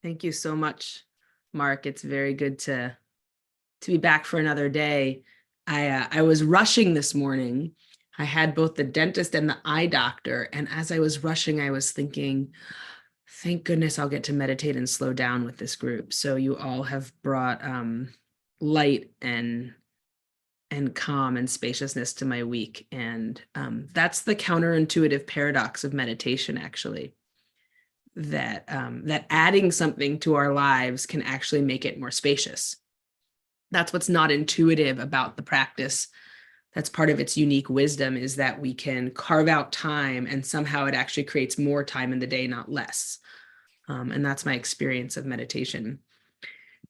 Thank you so much, Mark. It's very good to be back for another day. I was rushing this morning. I had both the dentist and the eye doctor, and as I was rushing, I was thinking, thank goodness I'll get to meditate and slow down with this group. So you all have brought light and calm and spaciousness to my week, and that's the counterintuitive paradox of meditation, actually. That adding something to our lives can actually make it more spacious. That's what's not intuitive about the practice. That's part of its unique wisdom, is that we can carve out time and somehow it actually creates more time in the day, not less. And that's my experience of meditation.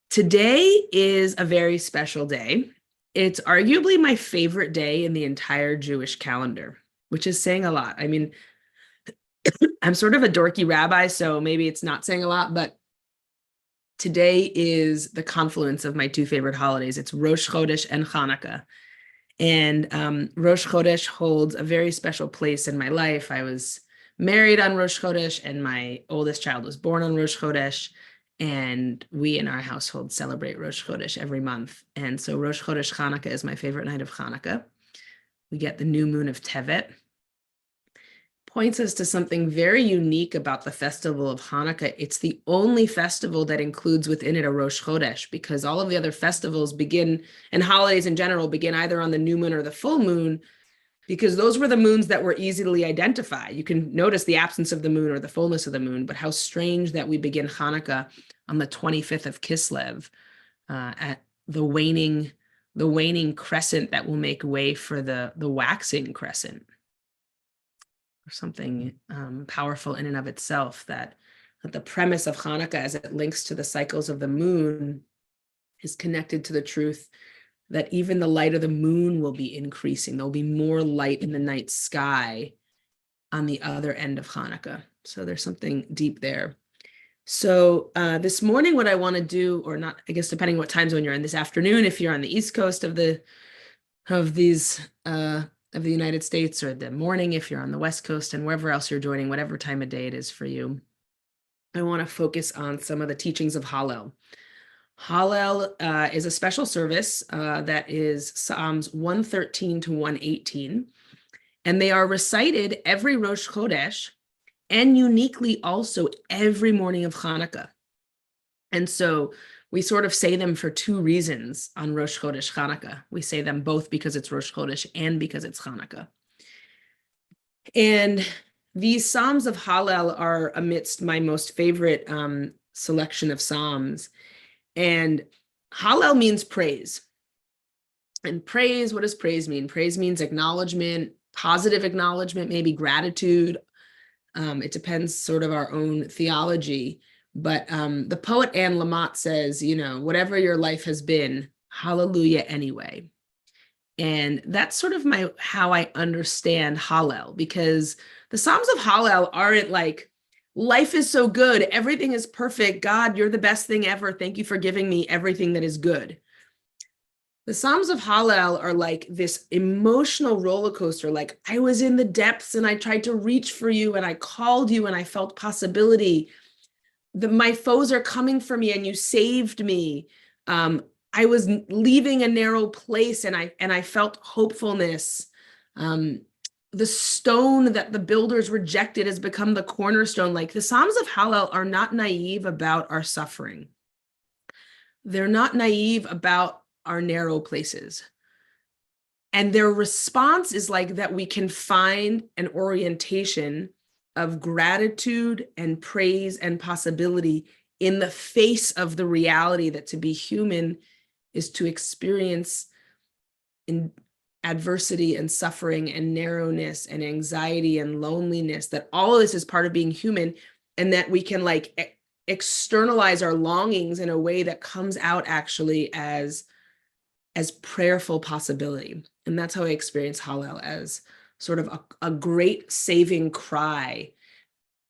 Today is a very special day. It's arguably my favorite day in the entire Jewish calendar, which is saying a lot. I mean, I'm sort of a dorky rabbi, so maybe it's not saying a lot, but today is the confluence of my two favorite holidays. It's Rosh Chodesh and Hanukkah. And Rosh Chodesh holds a very special place in my life. I was married on Rosh Chodesh, and my oldest child was born on Rosh Chodesh. And we in our household celebrate Rosh Chodesh every month. And so Rosh Chodesh Hanukkah is my favorite night of Hanukkah. We get the new moon of Tevet. Points us to something very unique about the festival of Hanukkah. It's the only festival that includes within it a Rosh Chodesh, because all of the other festivals begin, and holidays in general, begin either on the new moon or the full moon, because those were the moons that were easily identified. You can notice the absence of the moon or the fullness of the moon, but how strange that we begin Hanukkah on the 25th of Kislev, at the waning crescent that will make way for the waxing crescent. Or something powerful in and of itself, that the premise of Hanukkah, as it links to the cycles of the moon, is connected to the truth that even the light of the moon will be increasing. There'll be more light in the night sky on the other end of Hanukkah. So there's something deep there. So this morning, what I want to do, or not, I guess depending what time zone you're in, this afternoon, if you're on the East Coast of the United States, or the morning if you're on the West Coast, and wherever else you're joining, whatever time of day it is for you, I want to focus on some of the teachings of Hallel. Hallel is a special service that is Psalms 113 to 118, and they are recited every Rosh Chodesh and uniquely also every morning of Hanukkah. And so we sort of say them for two reasons on Rosh Chodesh Hanukkah. We say them both because it's Rosh Chodesh and because it's Hanukkah. And these Psalms of Hallel are amidst my most favorite selection of Psalms. And Hallel means praise. And praise, what does praise mean? Praise means acknowledgement, positive acknowledgement, maybe gratitude. It depends sort of our own theology. But the poet Anne Lamott says, whatever your life has been, hallelujah anyway. And that's sort of how I understand Hallel, because the Psalms of Hallel aren't like, life is so good, everything is perfect, God, you're the best thing ever, thank you for giving me everything that is good. The Psalms of Hallel are like this emotional roller coaster. Like, I was in the depths and I tried to reach for you and I called you and I felt possibility. My foes are coming for me and you saved me. I was leaving a narrow place and I felt hopefulness. The stone that the builders rejected has become the cornerstone. Like, the Psalms of Hallel are not naive about our suffering. They're not naive about our narrow places. And their response is like that we can find an orientation of gratitude and praise and possibility in the face of the reality that to be human is to experience in adversity and suffering and narrowness and anxiety and loneliness, that all of this is part of being human, and that we can like externalize our longings in a way that comes out actually as prayerful possibility. And that's how I experience Hallel, as sort of a great saving cry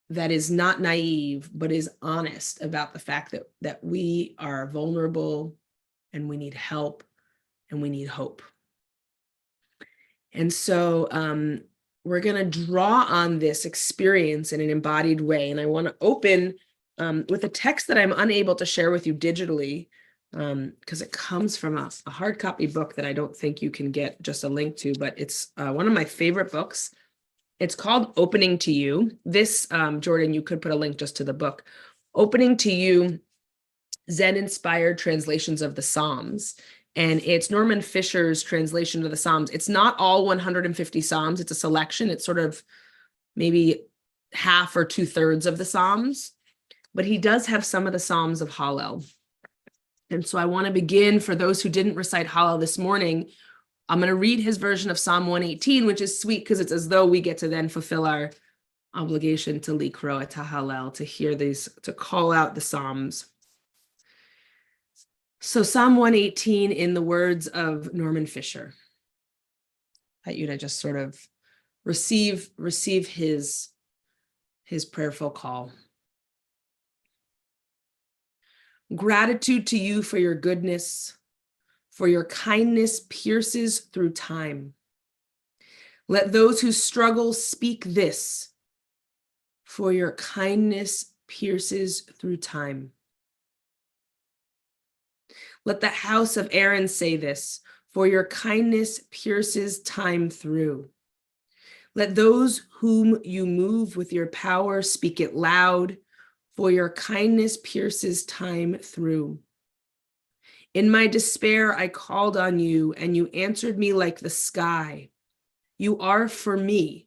that is not naive, but is honest about the fact that we are vulnerable and we need help and we need hope. And so we're going to draw on this experience in an embodied way. And I want to open with a text that I'm unable to share with you digitally, because it comes from a hard copy book that I don't think you can get just a link to, but it's one of my favorite books. It's called Opening to You. This, Jordan, you could put a link just to the book. Opening to You, Zen-inspired translations of the Psalms. And it's Norman Fisher's translation of the Psalms. It's not all 150 Psalms. It's a selection. It's sort of maybe half or 2/3 of the Psalms. But he does have some of the Psalms of Hallel. And so I want to begin, for those who didn't recite Hallel this morning, I'm going to read his version of Psalm 118, which is sweet because it's as though we get to then fulfill our obligation to likro et Hallel, to hear these, to call out the Psalms. So Psalm 118 in the words of Norman Fisher. I want you to just sort of receive his prayerful call. Gratitude to you for your goodness, for your kindness pierces through time. Let those who struggle speak this, for your kindness pierces through time. Let the house of Aaron say this, for your kindness pierces time through. Let those whom you move with your power speak it loud, for your kindness pierces time through. In my despair, I called on you, and you answered me like the sky. You are for me.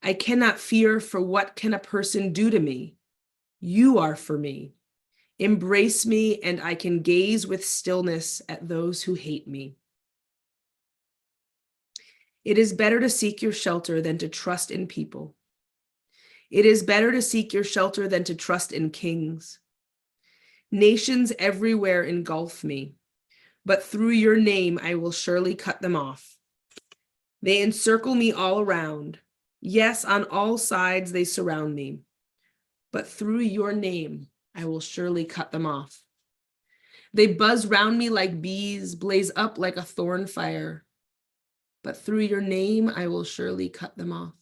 I cannot fear, for what can a person do to me? You are for me. Embrace me, and I can gaze with stillness at those who hate me. It is better to seek your shelter than to trust in people. It is better to seek your shelter than to trust in kings. Nations everywhere engulf me, but through your name I will surely cut them off. They encircle me all around. Yes, on all sides they surround me, but through your name I will surely cut them off. They buzz round me like bees, blaze up like a thorn fire, but through your name I will surely cut them off.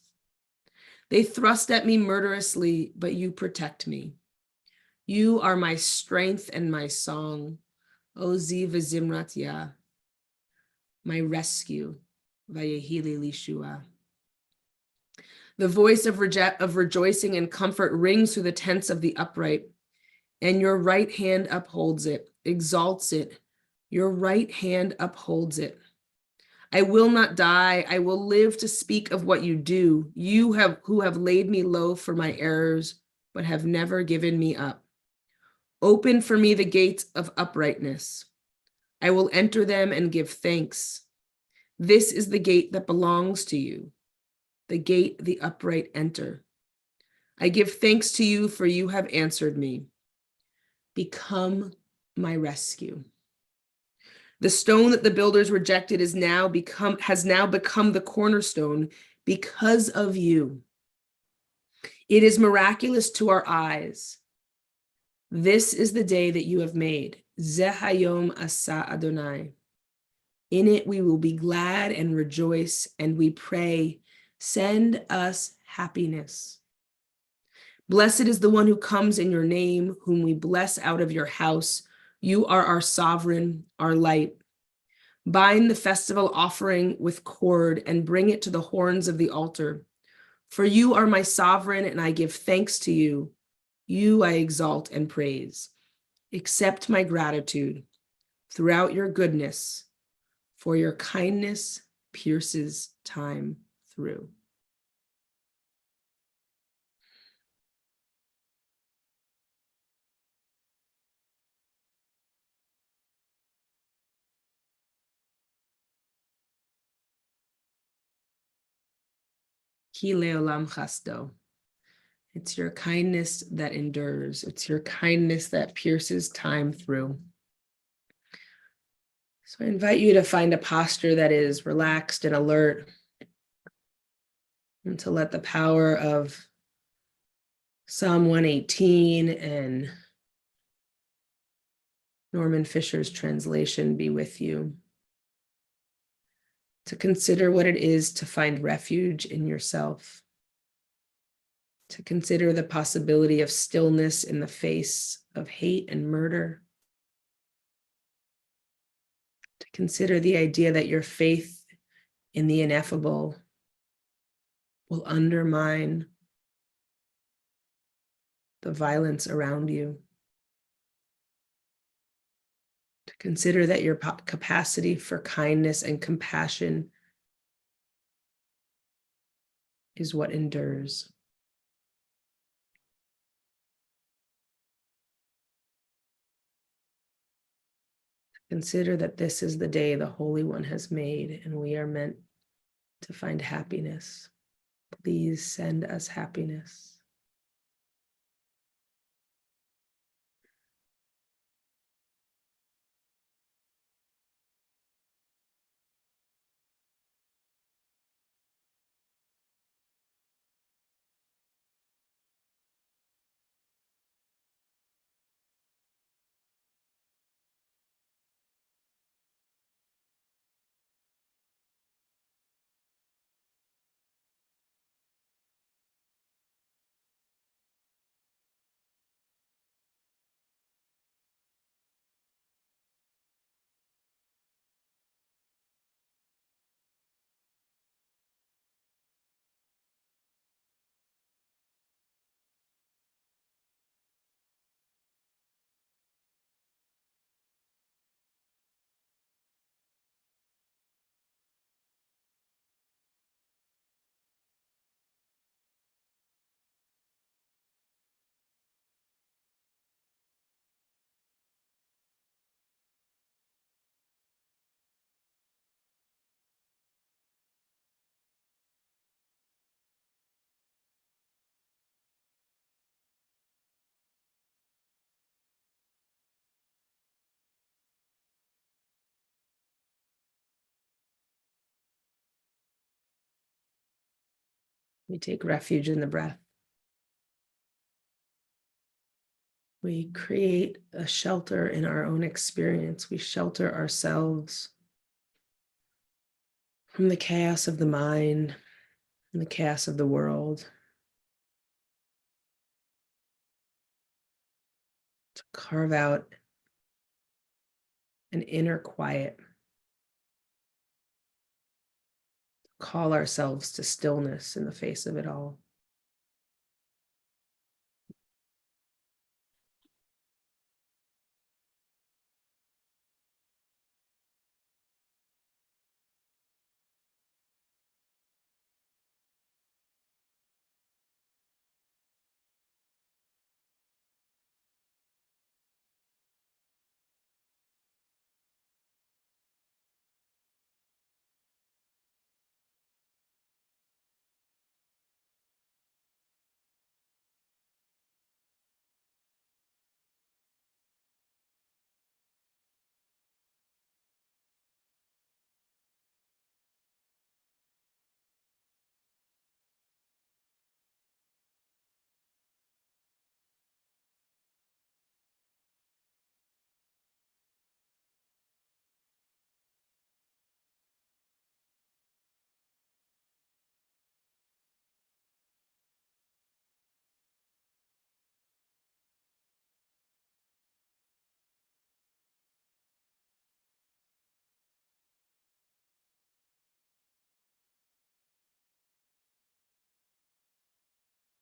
They thrust at me murderously, but you protect me. You are my strength and my song, Ozi v'zimrat yah, my rescue, vayehili lishua. The voice of rejoicing and comfort rings through the tents of the upright, and your right hand upholds it, exalts it. Your right hand upholds it. I will not die. I will live to speak of what you do. You who have laid me low for my errors, but have never given me up. Open for me the gates of uprightness. I will enter them and give thanks. This is the gate that belongs to you, the gate the upright enter. I give thanks to you, for you have answered me. Become my rescue. The stone that the builders rejected has now become the cornerstone because of you. It is miraculous to our eyes. This is the day that you have made. Zeh hayom asa Adonai. In it we will be glad and rejoice, and we pray, send us happiness. Blessed is the one who comes in your name, whom we bless out of your house. You are our sovereign, our light. Bind the festival offering with cord and bring it to the horns of the altar. For you are my sovereign, and I give thanks to you. You I exalt and praise. Accept my gratitude throughout your goodness, for your kindness pierces time through. Ki leolam chasdo. It's your kindness that endures. It's your kindness that pierces time through. So I invite you to find a posture that is relaxed and alert, and to let the power of Psalm 118 and Norman Fisher's translation be with you. To consider what it is to find refuge in yourself. to consider the possibility of stillness in the face of hate and murder, to consider the idea that your faith in the ineffable will undermine the violence around you, to consider that your capacity for kindness and compassion is what endures. Consider that this is the day the Holy One has made, and we are meant to find happiness. Please send us happiness. We take refuge in the breath. We create a shelter in our own experience. We shelter ourselves from the chaos of the mind and the chaos of the world. To carve out an inner quiet. Call ourselves to stillness in the face of it all.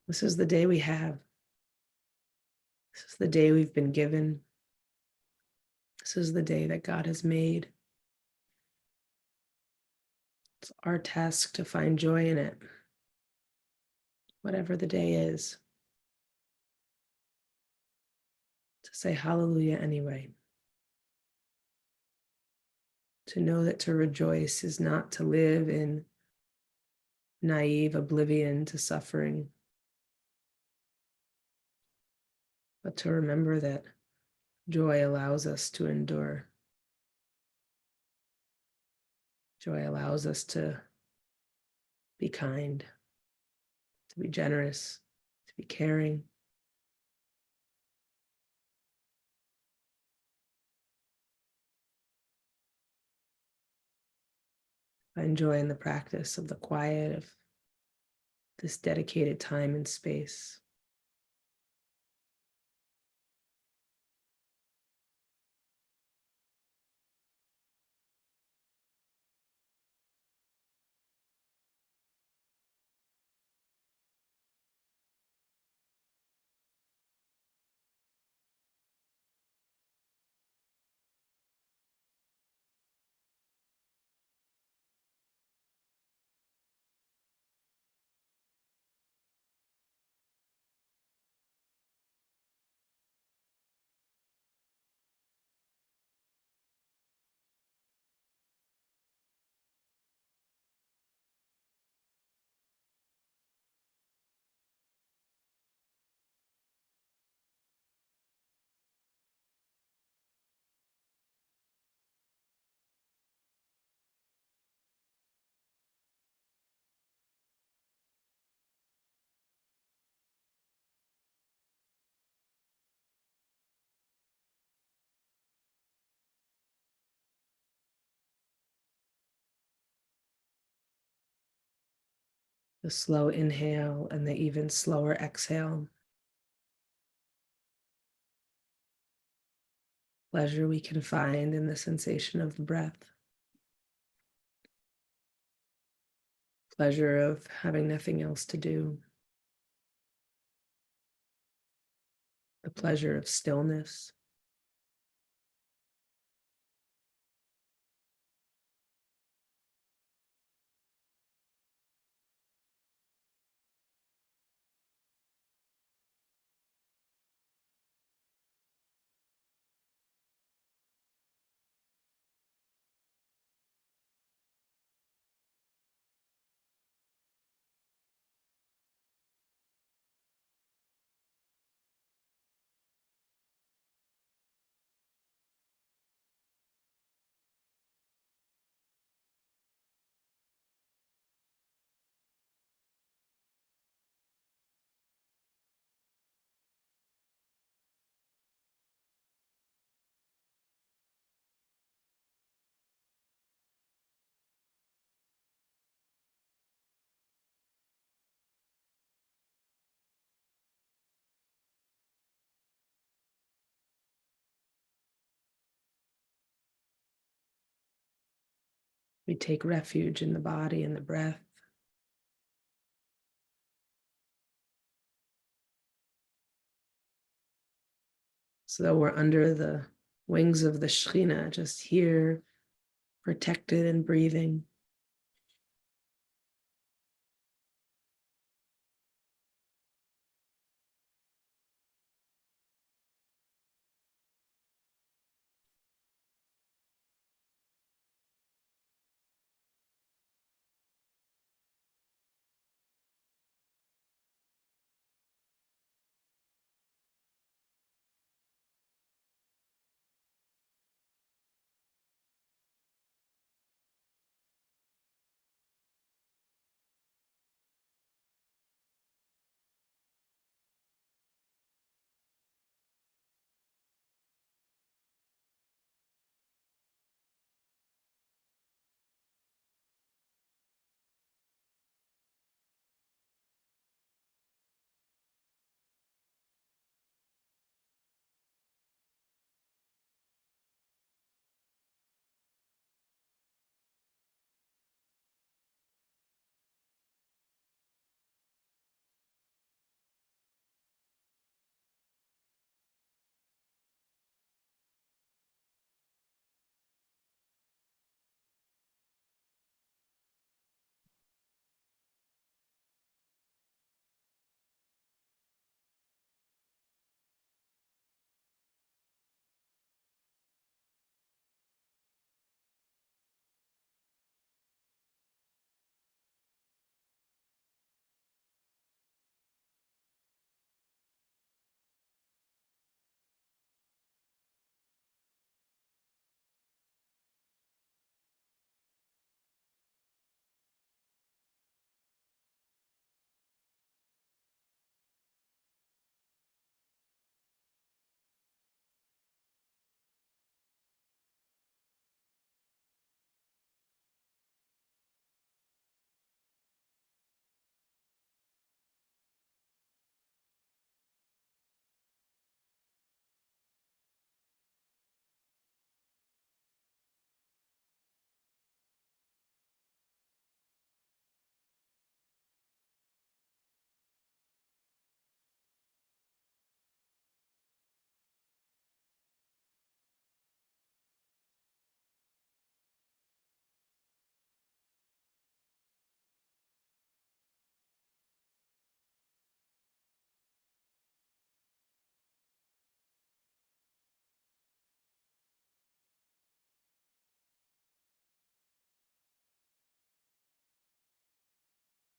This is the day we have. This is the day we've been given. This is the day that God has made. It's our task to find joy in it, whatever the day is. To say hallelujah anyway. To know that to rejoice is not to live in naive oblivion to suffering, but to remember that joy allows us to endure. Joy allows us to be kind, to be generous, to be caring. Find joy in the practice of the quiet, of this dedicated time and space. The slow inhale and the even slower exhale. Pleasure we can find in the sensation of the breath. Pleasure of having nothing else to do. The pleasure of stillness. We take refuge in the body and the breath. So that we're under the wings of the Shekhinah, just here, protected and breathing.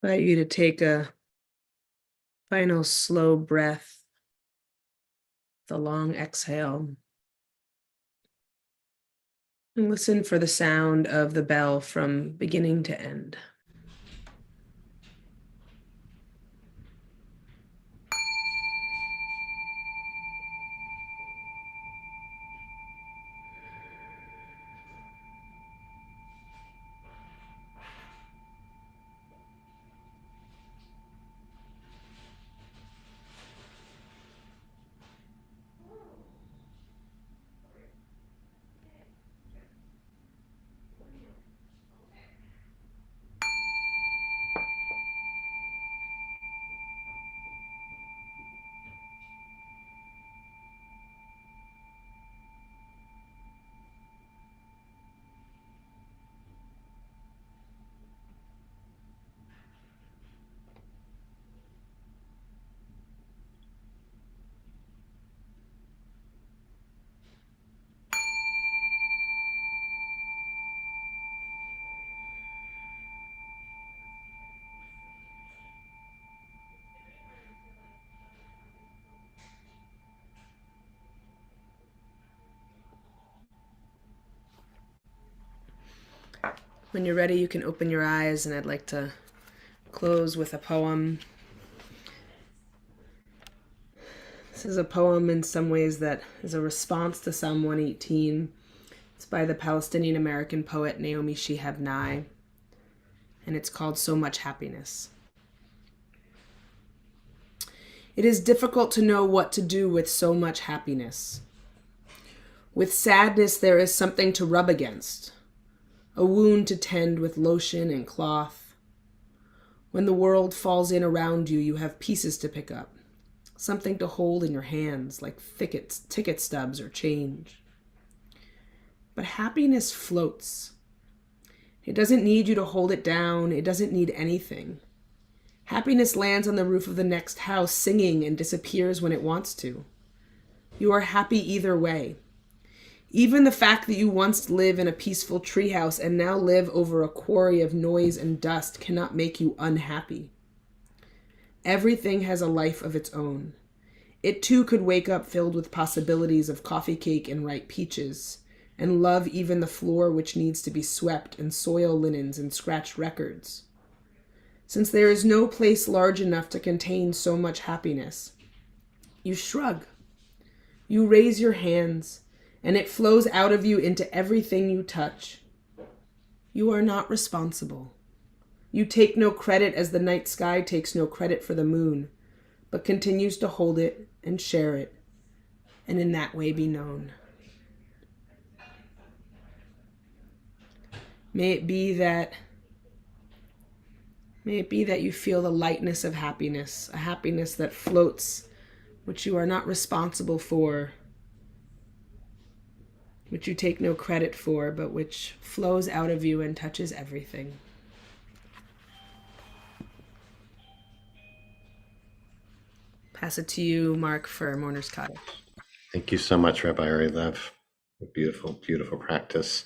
invite you to take a final slow breath, the long exhale, and listen for the sound of the bell from beginning to end. When you're ready, you can open your eyes, and I'd like to close with a poem. This is a poem in some ways that is a response to Psalm 118. It's by the Palestinian-American poet Naomi Shihab Nye, and it's called So Much Happiness. It is difficult to know what to do with so much happiness. With sadness, there is something to rub against, a wound to tend with lotion and cloth. When the world falls in around you, you have pieces to pick up, something to hold in your hands like ticket stubs or change. But happiness floats. It doesn't need you to hold it down. It doesn't need anything. Happiness lands on the roof of the next house singing and disappears when it wants to. You are happy either way. Even the fact that you once lived in a peaceful treehouse and now live over a quarry of noise and dust cannot make you unhappy. Everything has a life of its own. It too could wake up filled with possibilities of coffee cake and ripe peaches, and love even the floor which needs to be swept, and soil linens and scratched records. Since there is no place large enough to contain so much happiness, you shrug. You raise your hands, and it flows out of you into everything you touch. You are not responsible. You take no credit as the night sky takes no credit for the moon, but continues to hold it and share it, and in that way be known. May it be that you feel the lightness of happiness, a happiness that floats, which you are not responsible for, which you take no credit for, but which flows out of you and touches everything. Pass it to you, Mark, for Mourner's Cottage. Thank you so much, Rabbi Ari Lev. A beautiful, beautiful practice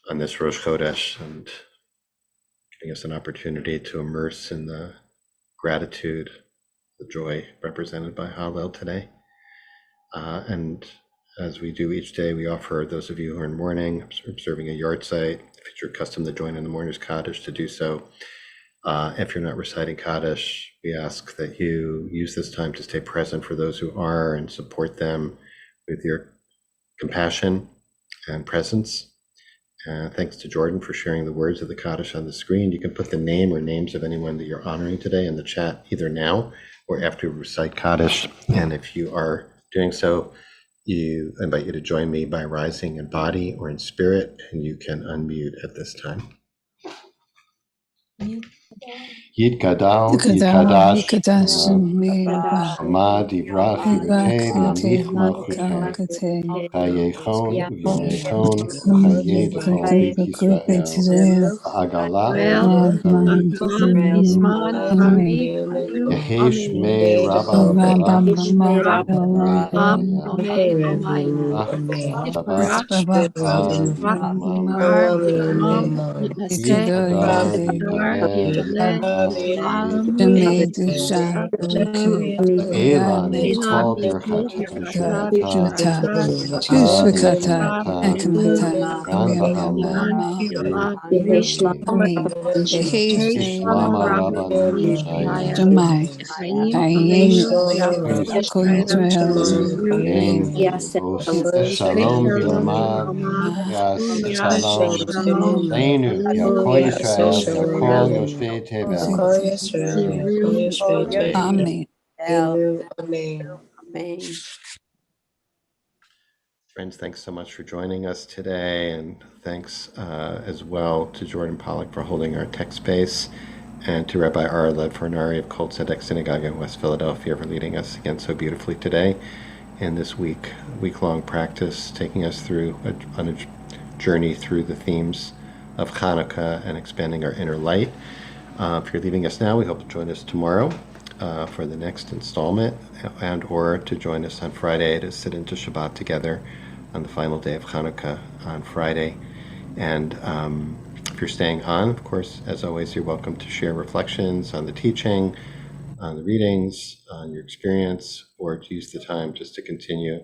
on this Rosh Chodesh, and giving us an opportunity to immerse in the gratitude, the joy represented by Hallel today. And as we do each day, we offer those of you who are in mourning, observing a yard site, if it's your custom to join in the Mourner's Cottage, to do so. If you're not reciting Kaddish, we ask that you use this time to stay present for those who are and support them with your compassion and presence. Thanks to Jordan for sharing the words of the Kaddish on the screen. You can put the name or names of anyone that you're honoring today in the chat, either now or after we recite Kaddish. And if you are doing so, I invite you to join me by rising in body or in spirit, and you can unmute at this time. Yid Gadal, Yid Kadash, Amad Yivrach Yirikeh Yamich Malchuto, Chayechon V'Yamechon Chayei B'chol Beit Yisrael, Ha'agala Ha'Galut, Yehesh me Rabba Barak Tava Mam Hadar Yale Ela Mikol Birchata Bishmata V'Sivata Rancham Ruchim Ishlama Rabbanim Shaya Ein Os Shalom Bilmad Yas Shalom Leinu Yakol Yisrael Yakol Yoshvei Tevel Amen. Friends, thanks so much for joining us today, and thanks as well to Jordan Pollack for holding our tech space, and to Rabbi Ari Lev Fornari of Kol Tzedek Synagogue in West Philadelphia for leading us again so beautifully today in this week-long practice, taking us on a journey through the themes of Hanukkah and expanding our inner light. If you're leaving us now, we hope to join us tomorrow for the next installment, and or to join us on Friday to sit into Shabbat together on the final day of Hanukkah on Friday. And if you're staying on, of course, as always, you're welcome to share reflections on the teaching, on the readings, on your experience, or to use the time just to continue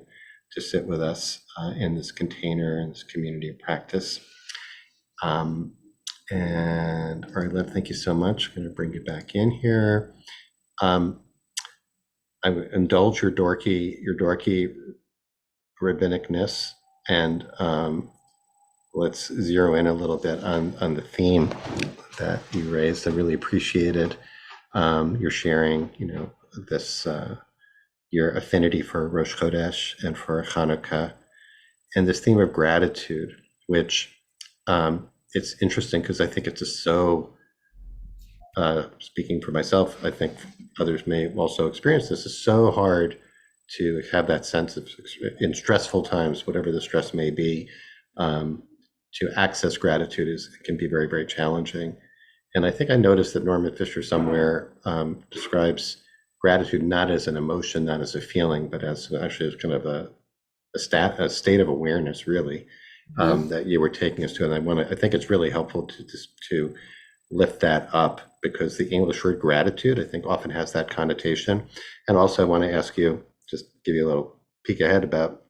to sit with us in this container, in this community of practice. And Ari Lev, thank you so much. I'm going to bring you back in here. I would indulge your dorky rabbinicness, and let's zero in a little bit on the theme that you raised. I really appreciated your sharing, this your affinity for Rosh Chodesh and for Hanukkah, and this theme of gratitude, which it's interesting because I think it's just so, speaking for myself, I think others may also experience this, is so hard to have that sense of, in stressful times, whatever the stress may be, to access gratitude can be very, very challenging. And I think I noticed that Norman Fisher somewhere describes gratitude not as an emotion, not as a feeling, but as actually as kind of a state of awareness, really, that you were taking us to. And I think it's really helpful to lift that up, because the English word gratitude, I think, often has that connotation. And also I want to ask you, just give you a little peek ahead about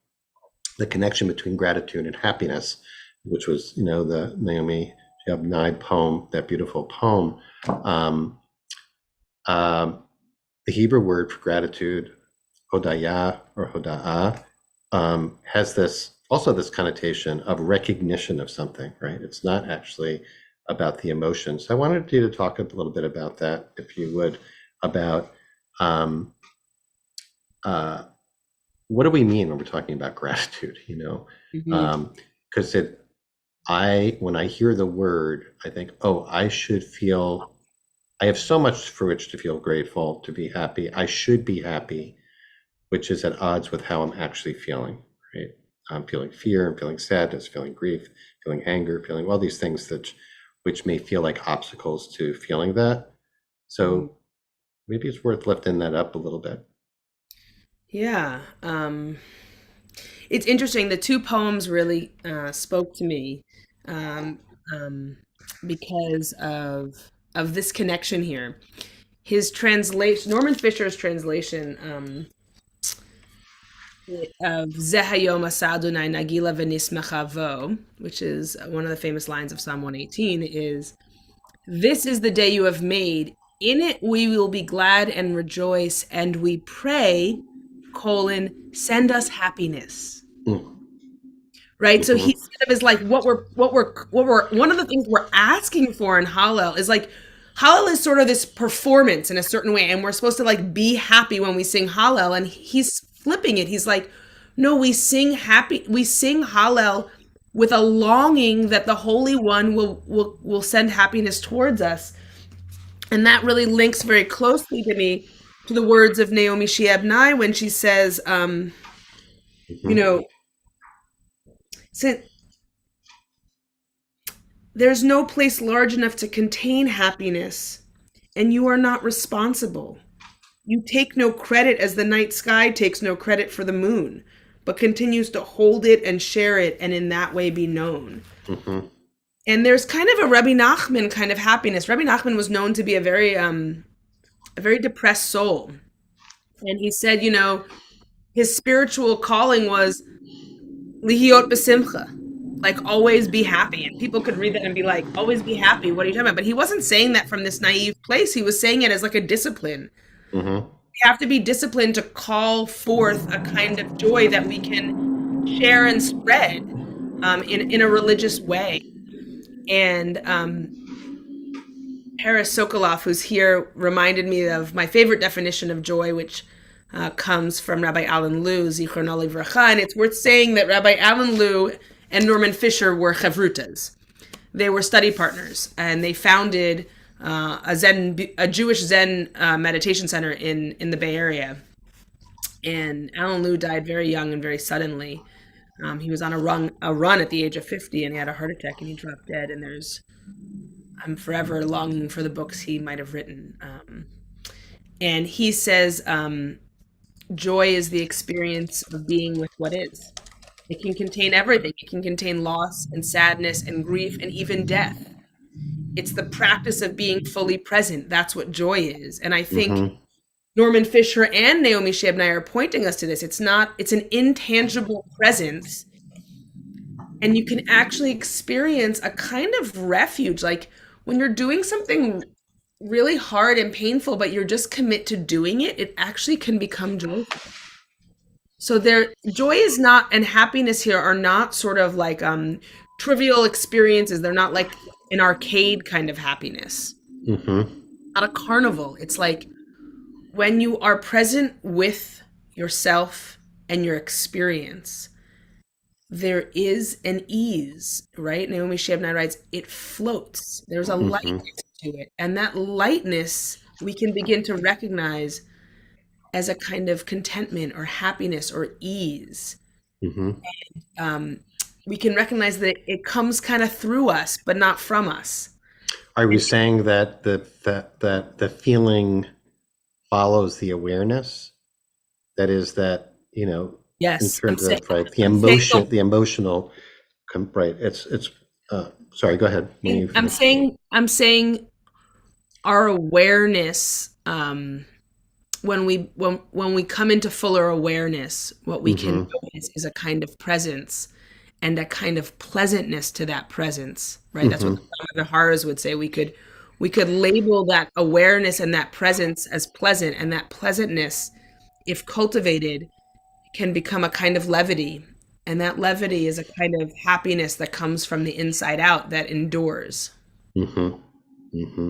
the connection between gratitude and happiness, which was, the Naomi Shihab poem, that beautiful poem. The Hebrew word for gratitude, hodaya or hoda'ah, has this connotation of recognition of something, right? It's not actually about the emotions. I wanted you to talk a little bit about that, if you would, about what do we mean when we're talking about gratitude, because when I hear the word, I think, oh, I have so much for which to feel grateful, to be happy. I should be happy, which is at odds with how I'm actually feeling, right? I'm feeling fear, I'm feeling sadness, feeling grief, feeling anger, feeling all these things which may feel like obstacles to feeling that. So maybe it's worth lifting that up a little bit. Yeah. It's interesting. The two poems really spoke to me because of this connection here. His translation, Norman Fisher's translation of Zehayom Asadunai Nagila Venismechavo, which is one of the famous lines of Psalm 118, is, "This is the day you have made. In it we will be glad and rejoice, and we pray, send us happiness." Right? So he kind of is like, what we're one of the things we're asking for in Hallel is like, Hallel is sort of this performance in a certain way, and we're supposed to like be happy when we sing Hallel, and he's flipping it. He's like, no, we sing Hallel with a longing that the Holy One will send happiness towards us. And that really links very closely to me to the words of Naomi Shihab when she says, there's no place large enough to contain happiness, and you are not responsible. You take no credit as the night sky takes no credit for the moon, but continues to hold it and share it and in that way be known. Mm-hmm. And there's kind of a Rabbi Nachman kind of happiness. Rabbi Nachman was known to be a very depressed soul. And he said, his spiritual calling was lihiot besimcha, like always be happy. And people could read that and be like, always be happy. What are you talking about? But he wasn't saying that from this naive place. He was saying it as like a discipline. Mm-hmm. We have to be disciplined to call forth a kind of joy that we can share and spread in a religious way. And Paris Sokolov, who's here, reminded me of my favorite definition of joy, which comes from Rabbi Alan Lew, Zichrono Livracha. And it's worth saying that Rabbi Alan Lew and Norman Fisher were chavrutas. They were study partners, and they founded a Jewish Zen meditation center in the Bay Area. And Alan Lew died very young and very suddenly. He was on a run at the age of 50, and he had a heart attack, and he dropped dead. And I'm forever longing for the books he might have written. And he says, joy is the experience of being with what is. It can contain everything. It can contain loss and sadness and grief and even death. It's the practice of being fully present. That's what joy is. And I think Mm-hmm. Norman Fisher and Naomi Shebnai are pointing us to this. It's an intangible presence. And you can actually experience a kind of refuge. Like when you're doing something really hard and painful, but you're just commit to doing it, it actually can become joyful. So joy is not, and happiness here are not sort of like trivial experiences. They're not like an arcade kind of happiness, Mm-hmm. not a carnival. It's like when you are present with yourself and your experience, there is an ease, right? Naomi Shebnai writes, it floats. There's a Mm-hmm. lightness to it. And that lightness we can begin to recognize as a kind of contentment or happiness or ease. Mm-hmm. Um, we can recognize that it comes kind of through us, but not from us. Are we saying that the feeling follows the awareness? That is that, in Yes, terms of like the I'm saying, emotional, right? It's. Sorry, go ahead. When you finish. I'm saying our awareness, when we come into fuller awareness, what we can Mm-hmm. notice is a kind of presence and a kind of pleasantness to that presence, right? That's what Mm-hmm. the Viharas would say. We could label that awareness and that presence as pleasant, and that pleasantness, if cultivated, can become a kind of levity. And that levity is a kind of happiness that comes from the inside out that endures. Mm-hmm. Mm-hmm.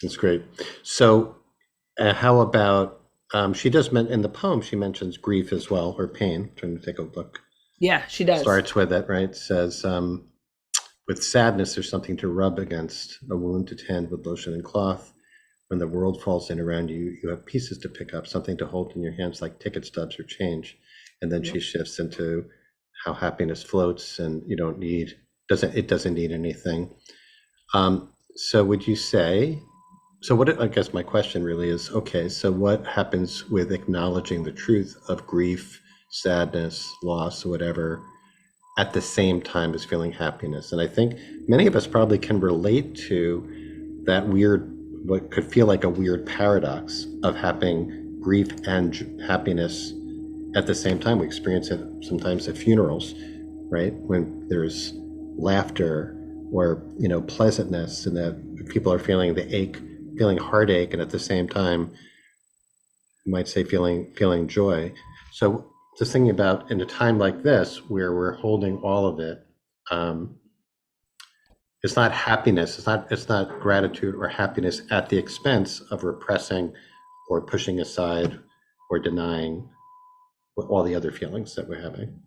That's great. So, how about she does in the poem? She mentions grief as well, or pain. Trying to take a look. Yeah, she does. Starts with it, right? Says, with sadness, there's something to rub against, a wound to tend with lotion and cloth. When the world falls in around you, you have pieces to pick up, something to hold in your hands like ticket stubs or change. And then she shifts into how happiness floats, and you don't need doesn't need anything. So would you say? So what I guess my question really is, okay, so what happens with acknowledging the truth of grief, sadness, loss, whatever, at the same time as feeling happiness? And I think many of us probably can relate to that weird, what could feel like a weird paradox of having grief and happiness at the same time. We experience it sometimes at funerals, right? When there's laughter or pleasantness, and that people are feeling the ache, feeling heartache, and at the same time, you might say feeling joy. So just thinking about in a time like this where we're holding all of it, it's not happiness, it's not gratitude or happiness at the expense of repressing or pushing aside or denying all the other feelings that we're having.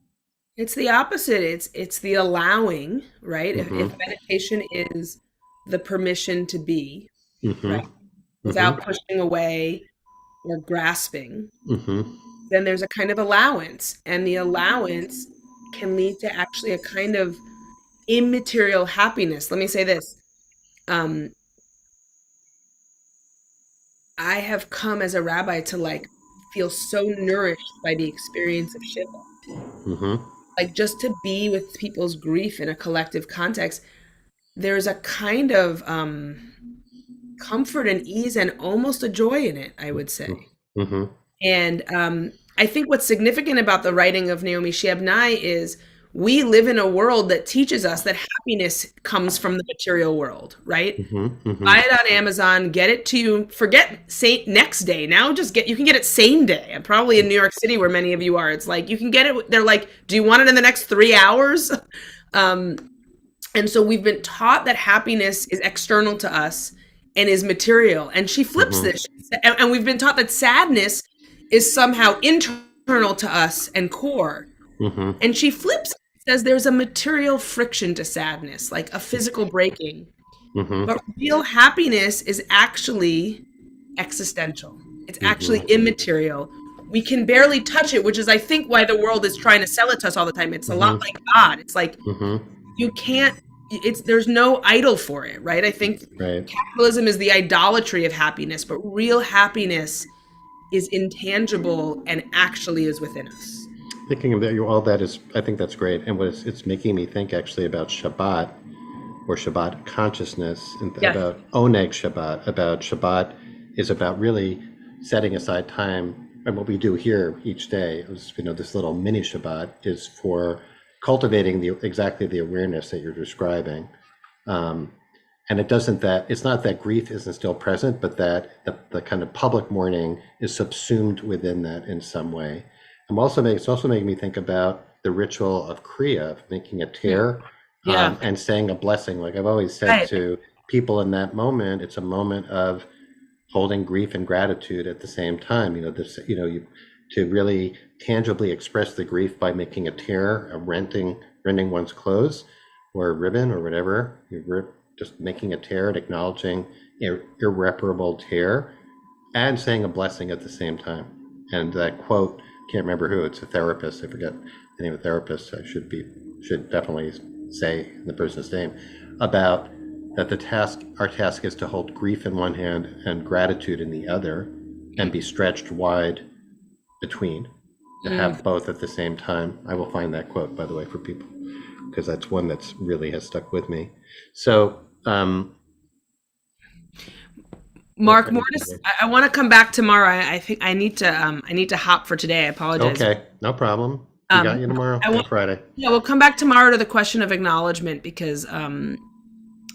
It's the opposite. It's the allowing, right? If Mm-hmm. meditation is the permission to be, right, Mm-hmm. Mm-hmm. without pushing away or grasping, Mm-hmm. then there's a kind of allowance. And the allowance can lead to actually a kind of immaterial happiness. Let me say this. Um, I have come as a rabbi to like feel so nourished by the experience of Shiva. Mm-hmm. Like just to be with people's grief in a collective context, there's a kind of comfort and ease and almost a joy in it, I would say. Mm-hmm. And I think what's significant about the writing of Naomi Shihab is we live in a world that teaches us that happiness comes from the material world, right? Mm-hmm. Mm-hmm. Buy it on Amazon, get it to you, forget say next day. Now just get you can get it same day. And probably in New York City where many of you are, it's like you can get it. They're like, do you want it in the next 3 hours? Um, and so we've been taught that happiness is external to us and is material. And she flips Mm-hmm. this. And we've been taught that sadness is somehow internal to us and core. Mm-hmm. And she flips, says there's a material friction to sadness, like a physical breaking. Mm-hmm. But real happiness is actually existential. It's actually Mm-hmm. immaterial. We can barely touch it, which is, I think, why the world is trying to sell it to us all the time. It's a lot Mm-hmm. like God. It's like Mm-hmm. you can't. It's there's no idol for it, right? I think Right. capitalism is the idolatry of happiness, but real happiness is intangible and actually is within us. Thinking about you, all that is, I think that's great. And what it's making me think actually about Shabbat or Shabbat consciousness and Yes. about Oneg Shabbat, about Shabbat is about really setting aside time. And what we do here each day is, this little mini Shabbat is for cultivating exactly the awareness that you're describing. Um, and it's not that grief isn't still present, but that the kind of public mourning is subsumed within that in some way. It's also making me think about the ritual of Kriya, of making a tear, Yeah. and saying a blessing. Like I've always said Right. to people in that moment, it's a moment of holding grief and gratitude at the same time. To really tangibly express the grief by making a tear, rending one's clothes, or a ribbon or whatever. Just making a tear and acknowledging irreparable tear, and saying a blessing at the same time. And that quote, can't remember who, it's a therapist, I forget the name of the therapist, I should definitely say the person's name, about that our task is to hold grief in one hand and gratitude in the other, and be stretched wide between, to Mm. have both at the same time. I will find that quote, by the way, for people, because that's one that's really has stuck with me. So, Mark Mortis, I want to come back tomorrow. I think I need to hop for today. I apologize. okay, no problem. We got you tomorrow I or want Friday. Yeah, we'll come back tomorrow to the question of acknowledgement because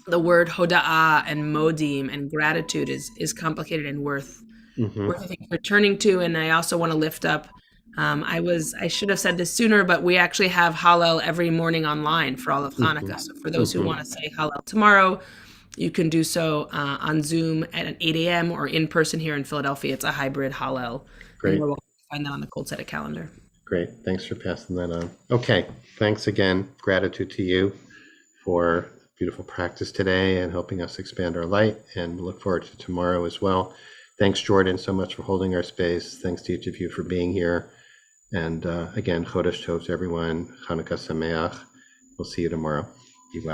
the word hoda'ah and modim and gratitude is complicated and Mm-hmm. worth I think returning to. And I also want to lift up. I should have said this sooner, but we actually have Hallel every morning online for all of Hanukkah. So for those who want to say Hallel tomorrow, you can do so on Zoom at 8 a.m. or in person here in Philadelphia. It's a hybrid Hallel, and Great. we'll find that on the Cold Set calendar. Great. Thanks for passing that on. Okay. Thanks again. Gratitude to you for beautiful practice today and helping us expand our light. And we look forward to tomorrow as well. Thanks, Jordan, so much for holding our space. Thanks to each of you for being here. And again, Chodesh Tov to everyone. Hanukkah Sameach. We'll see you tomorrow.